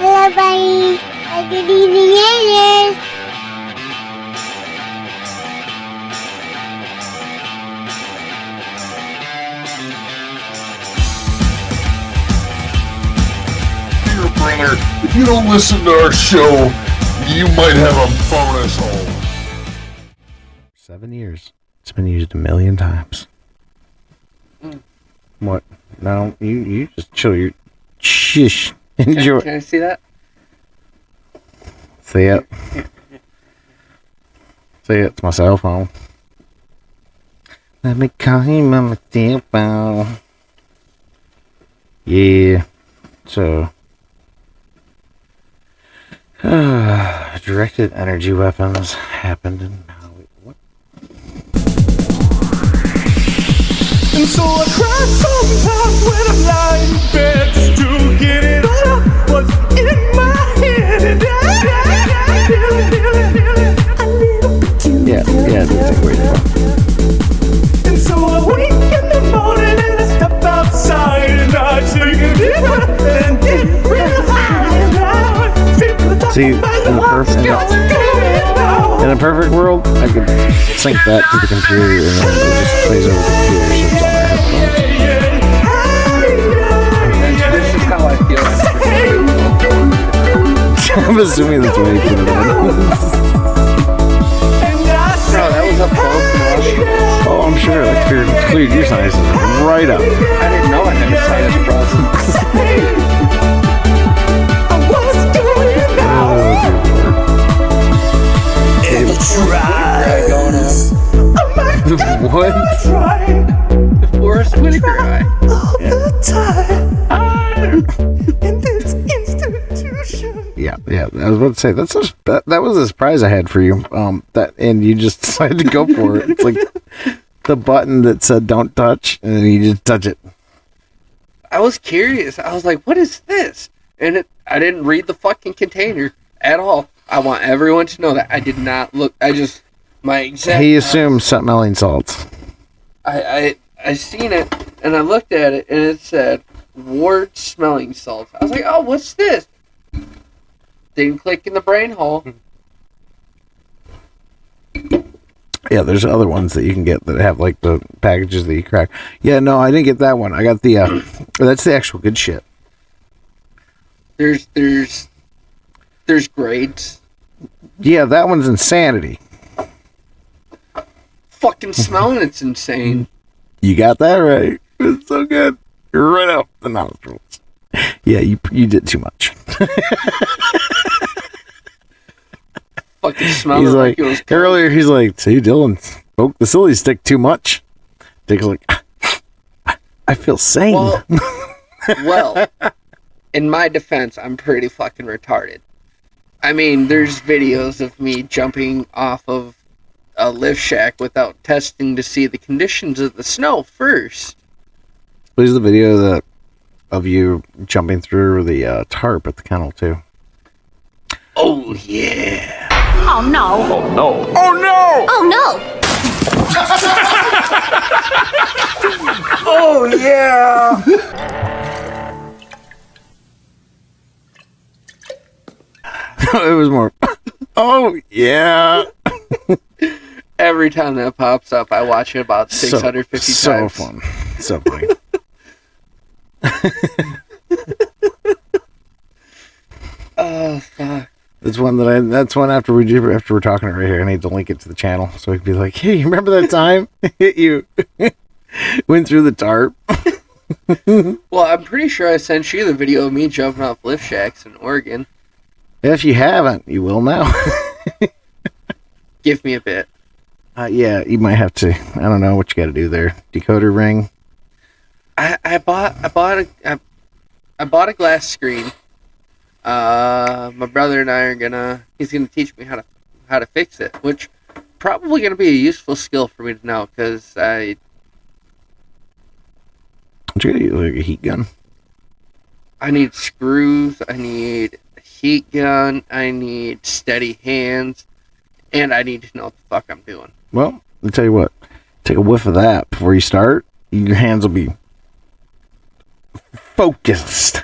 Hello, buddy. Good evening, aliens. Dear brother, if you don't listen to our show, you might have a bonus hole. 7 years. It's been used 1 million times. What? No, you just chill your shish. Enjoy. Can I see that? See it. See it. It's my cell phone. Let me call you my cell phone. Yeah. So. Directed energy weapons happened in. What? And so I cry sometimes when I'm lying in bed just to get it all out what's in my head. And I feel it a little bit too Yeah, it did take way too long. And so I wake in the morning and I step outside and I take a deep breath and get real high. And I feel See, in a perfect world, I could sync that to the computer and then it just plays over the computer so it's on my headphones. This is how I feel. I'm assuming that's why you put it on. Bro, that was up close. Oh, I'm sure. That cleared your sinuses right up. I didn't know I had a sinus problem. What? The Forrest Whitaker eye. Yeah. I was about to say that was a surprise I had for you. That and you just decided to go for it. It's like the button that said "Don't touch," and then you just touch it. I was curious. I was like, "What is this?" And I didn't read the fucking container at all. I want everyone to know that I did not look. My exact. He assumed smelling salts. I seen it and I looked at it and it said Ward smelling salts. I was like, oh, what's this? Didn't click in the brain hole. Yeah, there's other ones that you can get that have like the packages that you crack. Yeah, no, I didn't get that one. I got the that's the actual good shit. There's grades. Yeah, that one's insanity. Fucking smelling it's insane. You got that right. It's so good. Right up the nostrils. Yeah, you did too much. Fucking smelling He's like it was earlier. He's like, "See, Dylan smoked the silly stick too much." Dick's like, "I feel sane." Well, in my defense, I'm pretty fucking retarded. I mean, there's videos of me jumping off of a lift shack without testing to see the conditions of the snow first. There's the video of you jumping through the tarp at the kennel too. Oh yeah. Oh, no. Oh no! Oh, no. Oh yeah. It was more. Oh yeah. Every time that pops up, I watch it about 650 times. So fun. So funny. Oh fuck. That's one after we're talking it right here, I need to link it to the channel so we can be like, hey, you remember that time you went through the tarp? Well, I'm pretty sure I sent you the video of me jumping off lift shacks in Oregon. If you haven't, you will now. Give me a bit. Yeah, you might have to. I don't know what you got to do there. Decoder ring. I bought a glass screen. My brother and I he's gonna teach me how to fix it, which probably gonna be a useful skill for me to know because What you gotta use, like a heat gun? I need screws, I need a heat gun, I need steady hands, and I need to know what the fuck I'm doing. Well, I'll tell you what. Take a whiff of that before you start. Your hands will be focused.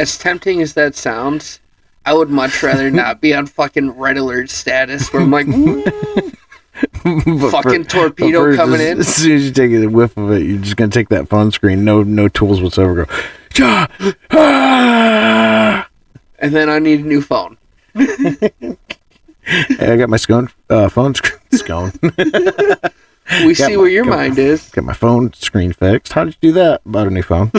as tempting as that sounds, I would much rather not be on fucking red alert status where I'm like, fucking torpedo coming in. As soon as you take a whiff of it, you're just gonna take that phone screen, no tools whatsoever. Go, and then I need a new phone. Hey, I got my phone scone. We see where your mind is. Got my phone screen fixed. How did you do that? Bought a new phone.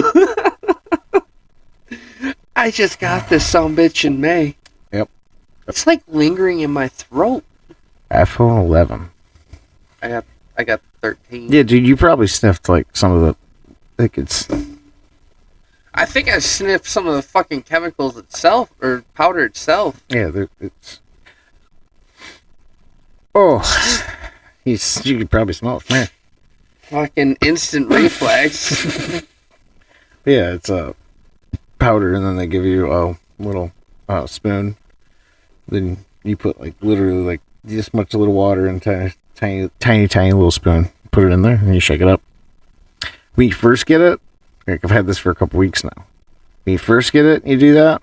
I just got this sumbitch in May. Yep. It's like lingering in my throat. iPhone 11. I got 13. Yeah, dude, you probably sniffed like some of the. I think I sniffed some of the fucking chemicals itself, or powder itself. Yeah, it's. Oh, you could probably smell it from here. Fucking instant reflex. Yeah, it's a powder, and then they give you a little spoon. Then you put like literally like this much little water in tiny little spoon. Put it in there, and you shake it up. When you first get it, like I've had this for a couple weeks now. When you first get it, you do that.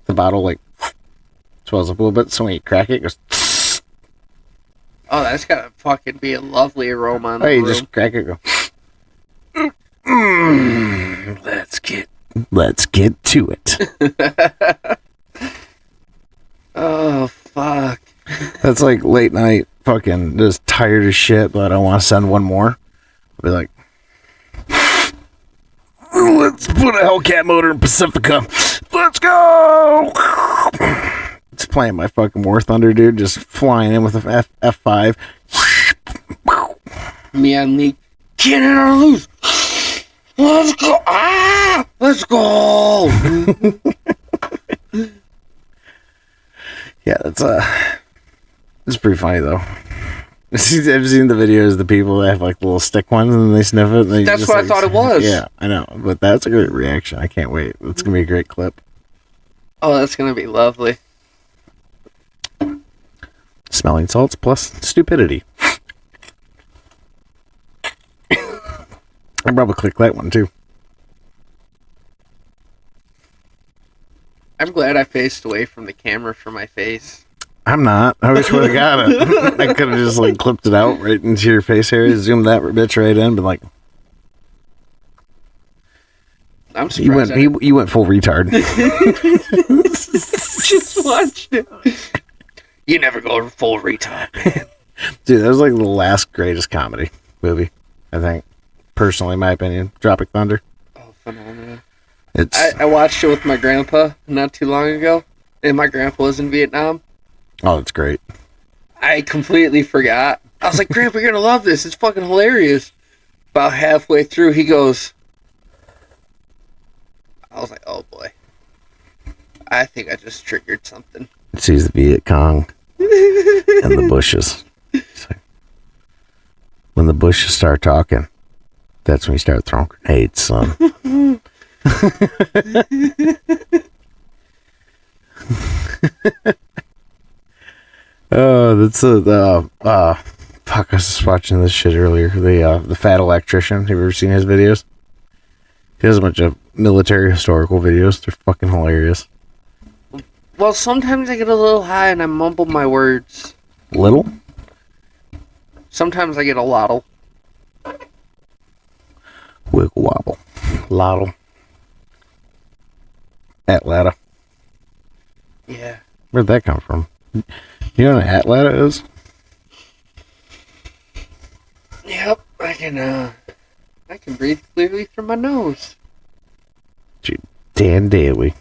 The bottle like swells up a little bit, so when you crack it, it goes. Oh, that's gotta fucking be a lovely aroma in the You room. just crack it, go. Let's get to it. Oh, fuck. That's like late night, fucking just tired as shit, but I want to send one more. I'll be like, let's put a Hellcat motor in Pacifica. Let's go. It's playing my fucking War Thunder, dude, just flying in with a F5. Me and Lee, get in or lose. Let's go. Let's go. Yeah, it's pretty funny though. I've seen the videos of the people that have like the little stick ones and they sniff it. And they That's just, what like, I thought it was. Yeah, I know, but that's a great reaction. I can't wait. It's gonna be a great clip. Oh, that's gonna be lovely. Smelling salts plus stupidity. I'd probably click that one too. I'm glad I faced away from the camera for my face. I'm not. I wish I would have got it. I could have just like clipped it out right into your face area, zoomed that bitch right in, but like I'm surprised. you went full retard. Just watched it. You never go full retard, man. Dude, that was like the last greatest comedy movie, I think. Personally, in my opinion. Tropic Thunder. Oh, phenomenal. It's I watched it with my grandpa not too long ago, and my grandpa was in Vietnam. Oh, it's great. I completely forgot. I was like, Grandpa, you're gonna love this. It's fucking hilarious. About halfway through, he goes, I was like, oh boy. I think I just triggered something. It sees the Viet Cong and the bushes. It's like, when the bushes start talking, that's when you start throwing grenades, son. That's fuck, I was just watching this shit earlier. The fat electrician. Have you ever seen his videos? He has a bunch of military historical videos. They're fucking hilarious. Well, sometimes I get a little high and I mumble my words. Little? Sometimes I get a lottle. Wiggle wobble. Lottle. Atlanta. Yeah. Where'd that come from? You know what an Atlanta is? Yep, I can breathe clearly through my nose. Gee, Dan Daly.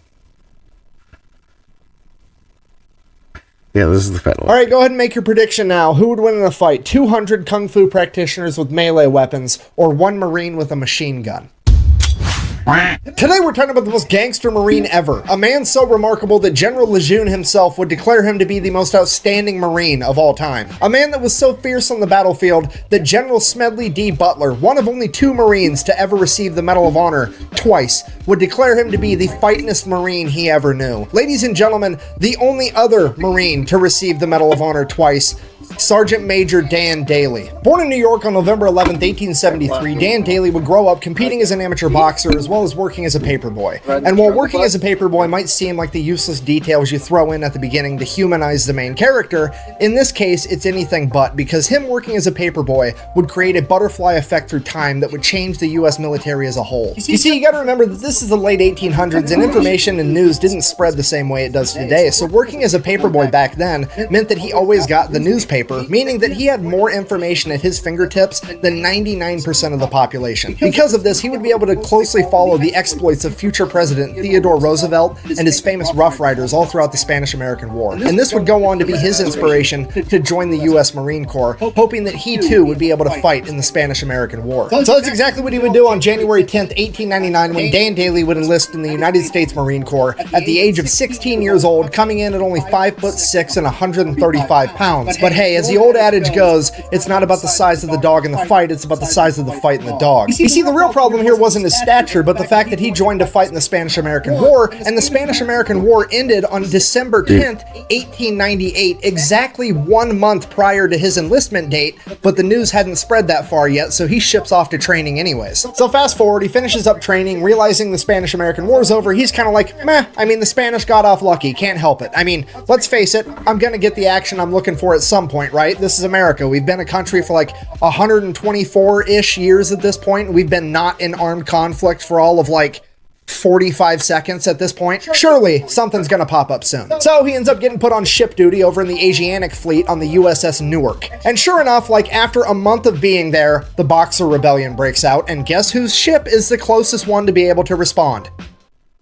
Yeah, this is the fat one. All right, go ahead and make your prediction now. Who would win in a fight? 200 kung fu practitioners with melee weapons, or one Marine with a machine gun? Today we're talking about the most gangster Marine ever. A man so remarkable that General Lejeune himself would declare him to be the most outstanding Marine of all time. A man that was so fierce on the battlefield that General Smedley D. Butler, one of only 2 Marines to ever receive the Medal of Honor twice, would declare him to be the fightingest Marine he ever knew. Ladies and gentlemen, the only other Marine to receive the Medal of Honor twice Sergeant Major Dan Daly. Born in New York on November 11, 1873, Dan Daly would grow up competing as an amateur boxer as well as working as a paperboy. And while working as a paperboy might seem like the useless details you throw in at the beginning to humanize the main character, in this case it's anything but, because him working as a paperboy would create a butterfly effect through time that would change the US military as a whole. You see, you gotta remember that this is the late 1800s and information and news didn't spread the same way it does today, so working as a paperboy back then meant that he always got the newspaper, meaning that he had more information at his fingertips than 99% of the population. Because of this, he would be able to closely follow the exploits of future President Theodore Roosevelt and his famous Rough Riders all throughout the Spanish-American War. And this would go on to be his inspiration to join the US Marine Corps, hoping that he too would be able to fight in the Spanish-American War. So that's exactly what he would do on January 10th, 1899, when Dan Daly would enlist in the United States Marine Corps at the age of 16 years old, coming in at only 5'6" and 135 pounds. But hey, as the old adage goes, it's not about the size of the dog in the fight, it's about the size of the fight in the dog. You see, the real problem here wasn't his stature, but the fact that he joined to fight in the Spanish-American War, and the Spanish-American War ended on December 10th, 1898, exactly 1 month prior to his enlistment date, but the news hadn't spread that far yet, so he ships off to training anyways. So fast forward, he finishes up training, realizing the Spanish-American War's over, he's kind of like, meh, I mean, the Spanish got off lucky, can't help it. I mean, let's face it, I'm gonna get the action I'm looking for at some point, right? This is America. We've been a country for like 124-ish years at this point. We've been not in armed conflict for all of like 45 seconds at this point. Surely something's gonna pop up soon. So he ends up getting put on ship duty over in the Asiatic fleet on the USS Newark. And sure enough, like after a month of being there, the Boxer Rebellion breaks out, and guess whose ship is the closest one to be able to respond?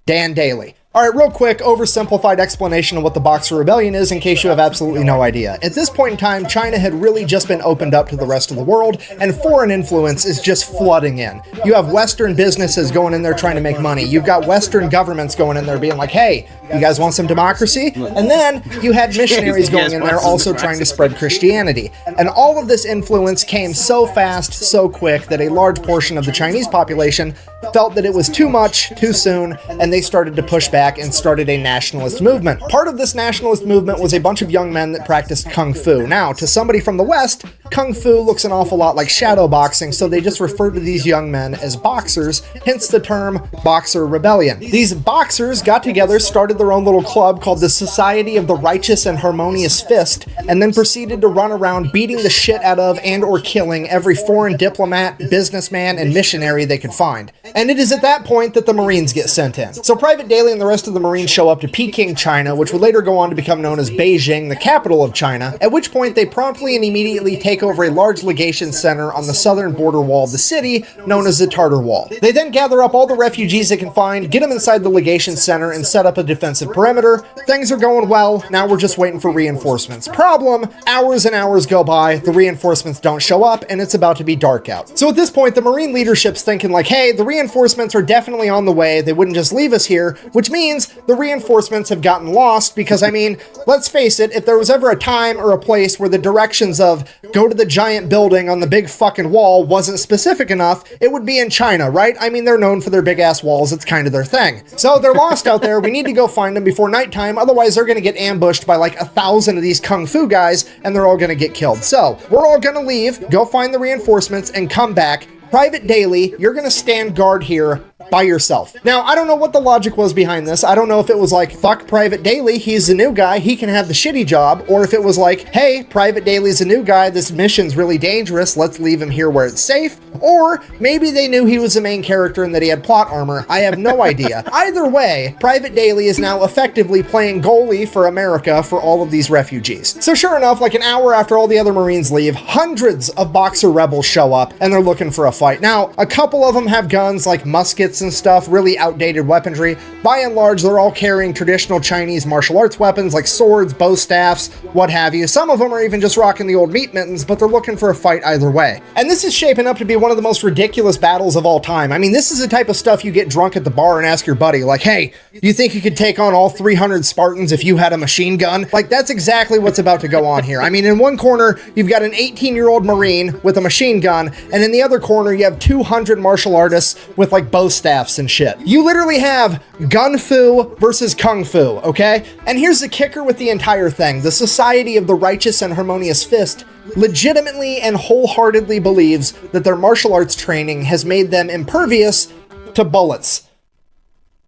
Dan Daly. Alright, real quick, oversimplified explanation of what the Boxer Rebellion is in case you have absolutely no idea. At this point in time, China had really just been opened up to the rest of the world, and foreign influence is just flooding in. You have Western businesses going in there trying to make money. You've got Western governments going in there being like, hey, you guys want some democracy? And then you had missionaries going in there also trying to spread Christianity. And all of this influence came so fast, so quick, that a large portion of the Chinese population felt that it was too much, too soon, and they started to push back and started a nationalist movement. Part of this nationalist movement was a bunch of young men that practiced Kung Fu. Now, to somebody from the West, Kung Fu looks an awful lot like shadow boxing, so they just refer to these young men as boxers, hence the term Boxer Rebellion. These boxers got together, started their own little club called the Society of the Righteous and Harmonious Fist, and then proceeded to run around beating the shit out of and or killing every foreign diplomat, businessman, and missionary they could find. And it is at that point that the Marines get sent in. So Private Daly and the rest of the Marines show up to Peking, China, which would later go on to become known as Beijing, the capital of China, at which point they promptly and immediately take over a large legation center on the southern border wall of the city, known as the Tartar Wall. They then gather up all the refugees they can find, get them inside the legation center, and set up a defensive perimeter. Things are going well, now we're just waiting for reinforcements. Problem, hours and hours go by, the reinforcements don't show up, and it's about to be dark out. So at this point, the Marine leadership's thinking like, hey, the reinforcements are definitely on the way, they wouldn't just leave us here, which means the reinforcements have gotten lost because, I mean, let's face it, if there was ever a time or a place where the directions of go to the giant building on the big fucking wall wasn't specific enough, it would be in China, right? I mean, they're known for their big ass walls, it's kind of their thing. So they're lost out there, we need to go find them before nighttime, otherwise they're gonna get ambushed by like 1,000 of these Kung Fu guys and they're all gonna get killed. So we're all gonna leave, go find the reinforcements, and come back. Private Daly, you're gonna stand guard here by yourself. Now, I don't know what the logic was behind this. I don't know if it was like, fuck Private Daly, he's the new guy, he can have the shitty job, or if it was like, hey, Private Daly's a new guy, this mission's really dangerous, let's leave him here where it's safe, or maybe they knew he was the main character and that he had plot armor. I have no idea. Either way, Private Daly is now effectively playing goalie for America for all of these refugees. So sure enough, like an hour after all the other Marines leave, hundreds of Boxer rebels show up and they're looking for a fight. Now, a couple of them have guns like muskets and stuff, really outdated weaponry. By and large, they're all carrying traditional Chinese martial arts weapons like swords, bow staffs, what have you. Some of them are even just rocking the old meat mittens, but they're looking for a fight either way. And this is shaping up to be one of the most ridiculous battles of all time. I mean, this is the type of stuff you get drunk at the bar and ask your buddy, like, hey, you think you could take on all 300 Spartans if you had a machine gun? Like, that's exactly what's about to go on here. I mean, in one corner, you've got an 18-year-old Marine with a machine gun, and in the other corner, you have 200 martial artists with, like, bow staffs staffs and shit. You literally have gun fu versus kung fu, okay? And here's the kicker with the entire thing. The Society of the Righteous and Harmonious Fist legitimately and wholeheartedly believes that their martial arts training has made them impervious to bullets.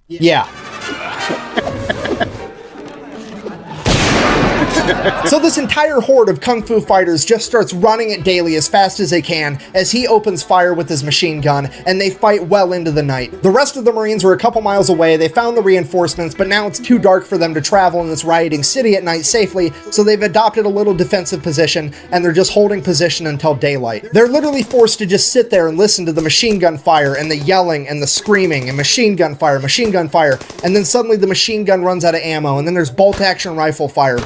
Yeah. So this entire horde of kung fu fighters just starts running at Daly as fast as they can as he opens fire with his machine gun, and they fight well into the night. The rest of the Marines were a couple miles away. They found the reinforcements, but now it's too dark for them to travel in this rioting city at night safely, so they've adopted a little defensive position, and they're just holding position until daylight. They're literally forced to just sit there and listen to the machine gun fire and the yelling and the screaming and machine gun fire, and then suddenly the machine gun runs out of ammo, and then there's bolt action rifle fire,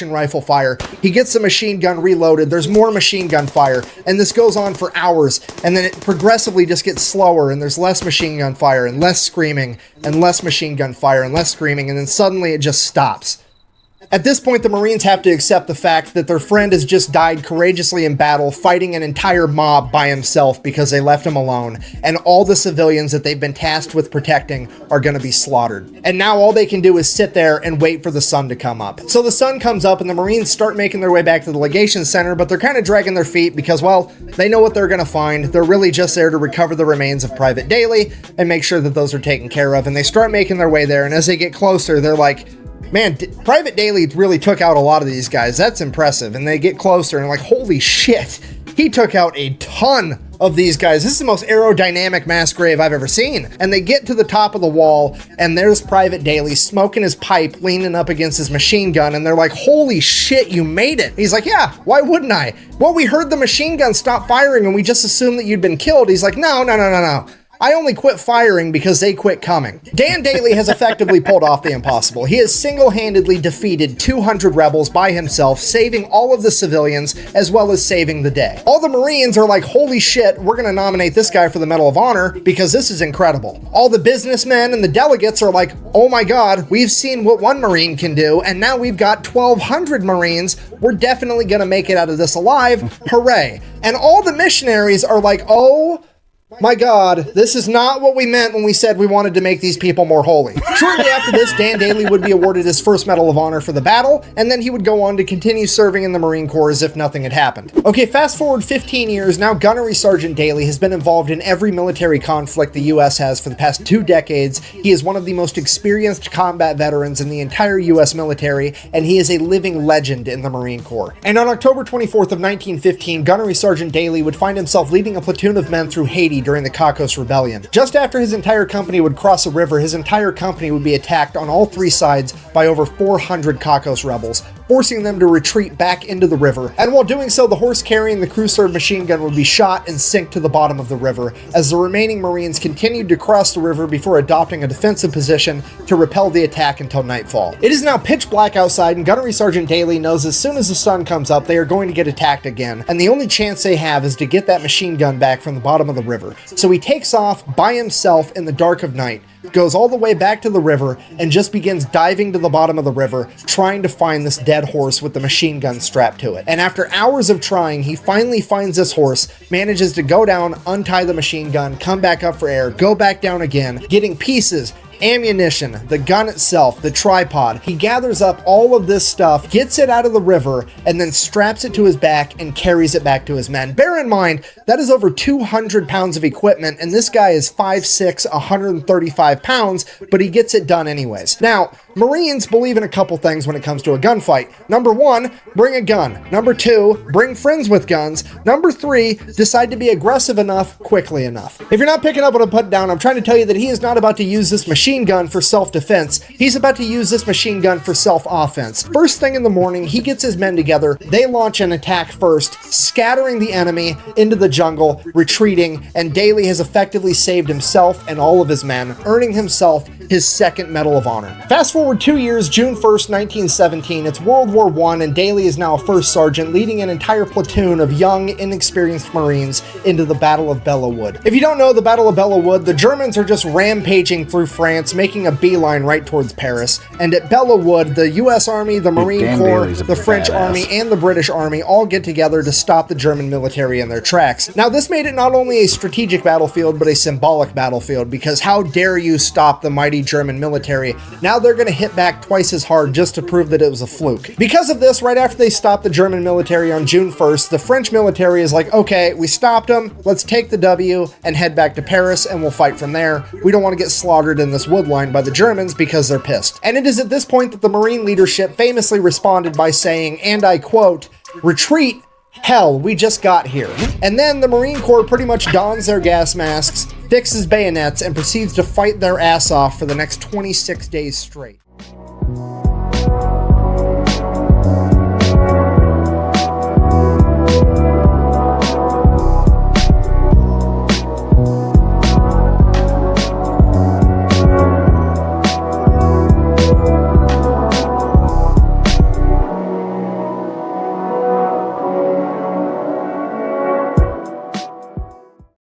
rifle fire. He gets the machine gun reloaded. There's more machine gun fire, and this goes on for hours, and then it progressively just gets slower, and there's less machine gun fire and less screaming and less machine gun fire and less screaming, and then suddenly it just stops. At this point, the Marines have to accept the fact that their friend has just died courageously in battle, fighting an entire mob by himself because they left him alone, and all the civilians that they've been tasked with protecting are going to be slaughtered. And now all they can do is sit there and wait for the sun to come up. So the sun comes up, and the Marines start making their way back to the legation center, but they're kind of dragging their feet because, well, they know what they're going to find. They're really just there to recover the remains of Private Daly and make sure that those are taken care of, and they start making their way there, and as they get closer, they're like, man, Private Daly really took out a lot of these guys. That's impressive. And they get closer and like, holy shit, he took out a ton of these guys. This is the most aerodynamic mass grave I've ever seen. And they get to the top of the wall, and there's Private Daly smoking his pipe, leaning up against his machine gun, and they're like, holy shit, you made it. He's like, yeah, why wouldn't I? Well, we heard the machine gun stop firing, and we just assumed that you'd been killed. He's like, no. I only quit firing because they quit coming. Dan Daly has effectively pulled off the impossible. He has single-handedly defeated 200 rebels by himself, saving all of the civilians as well as saving the day. All the Marines are like, holy shit, we're gonna nominate this guy for the Medal of Honor because this is incredible. All the businessmen and the delegates are like, oh my god, we've seen what one Marine can do, and now we've got 1,200 Marines. We're definitely gonna make it out of this alive. Hooray. And all the missionaries are like, oh my god, this is not what we meant when we said we wanted to make these people more holy. Shortly after this, Dan Daly would be awarded his first Medal of Honor for the battle, and then he would go on to continue serving in the Marine Corps as if nothing had happened. Okay, fast forward 15 years, now Gunnery Sergeant Daly has been involved in every military conflict the US has for the past 2 decades. He is one of the most experienced combat veterans in the entire US military, and he is a living legend in the Marine Corps. And on October 24th of 1915, Gunnery Sergeant Daly would find himself leading a platoon of men through Haiti during the Cocos Rebellion. Just after his entire company would cross a river, his entire company would be attacked on all 3 sides by over 400 Cocos rebels, forcing them to retreat back into the river. And while doing so, the horse carrying the crew-served machine gun would be shot and sink to the bottom of the river, as the remaining Marines continued to cross the river before adopting a defensive position to repel the attack until nightfall. It is now pitch black outside, and Gunnery Sergeant Daly knows as soon as the sun comes up, they are going to get attacked again, and the only chance they have is to get that machine gun back from the bottom of the river. So he takes off by himself in the dark of night, goes all the way back to the river, and just begins diving to the bottom of the river, trying to find this dead horse with the machine gun strapped to it. And after hours of trying, he finally finds this horse, manages to go down, untie the machine gun, come back up for air, go back down again, getting pieces, ammunition, the gun itself, the tripod. He gathers up all of this stuff, gets it out of the river, and then straps it to his back and carries it back to his men. Bear in mind, that is over 200 pounds of equipment, and this guy is 5'6", 135 pounds, but he gets it done anyways. Now, Marines believe in a couple things when it comes to a gunfight. Number 1, bring a gun. Number 2, bring friends with guns. Number 3, decide to be aggressive enough, quickly enough. If you're not picking up what I'm putting down, I'm trying to tell you that he is not about to use this machine gun for self-defense. He's about to use this machine gun for self-offense. First thing in the morning, he gets his men together. They launch an attack first, scattering the enemy into the jungle, retreating, and Daly has effectively saved himself and all of his men, earning himself his second Medal of Honor. Fast forward 2 years, June 1st, 1917, it's World War I, and Daly is now a first sergeant, leading an entire platoon of young, inexperienced Marines into the Battle of Belleau Wood. If you don't know the Battle of Belleau Wood, the Germans are just rampaging through France, France, making a beeline right towards Paris. And at Bella Wood, the U.S. Army, the Marine Dan Corps, Bailey's a the French badass. Army, and the British Army all get together to stop the German military in their tracks. Now, this made it not only a strategic battlefield, but a symbolic battlefield, because how dare you stop the mighty German military? Now they're going to hit back twice as hard just to prove that it was a fluke. Because of this, right after they stopped the German military on June 1st, the French military is like, okay, we stopped them, let's take the W and head back to Paris, and we'll fight from there. We don't want to get slaughtered in this wood line by the Germans because they're pissed. And it is at this point that the Marine leadership famously responded by saying, and I quote, "Retreat? Hell, we just got here." And then the Marine Corps pretty much dons their gas masks, fixes bayonets, and proceeds to fight their ass off for the next 26 days straight.